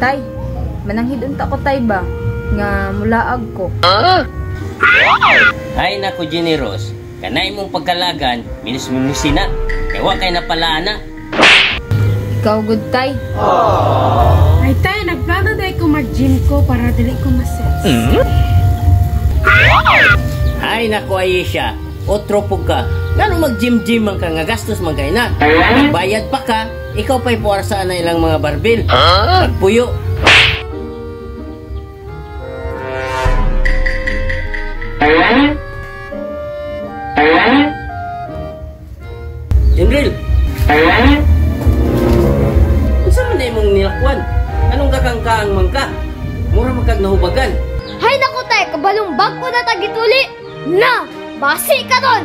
Tay, mananghid unta ko tay ba nga mulaag ko. Ay naku Jenny Rose, kanay mong pagkalagan minus-minusin na. Kaya wa kay napalaana. Ikaw good tay. Ay tay, nagplano dahil ko mag-gym ko para dili ko ma-sets. Ay naku Aisha, otro po ka. Ngano mag-gym-gym man ka nga gastos man kay na. Bayad pa ka, ikaw pa'y puwarsa na ilang mga barbil. Magpuyo. Jindril! Unsa man na imong nilakwan? Anong kakangkaang man ka? Mura magkag nahubagan. Hay naku tay, kabalong bag ko na tagituli. Na, basi ka doon!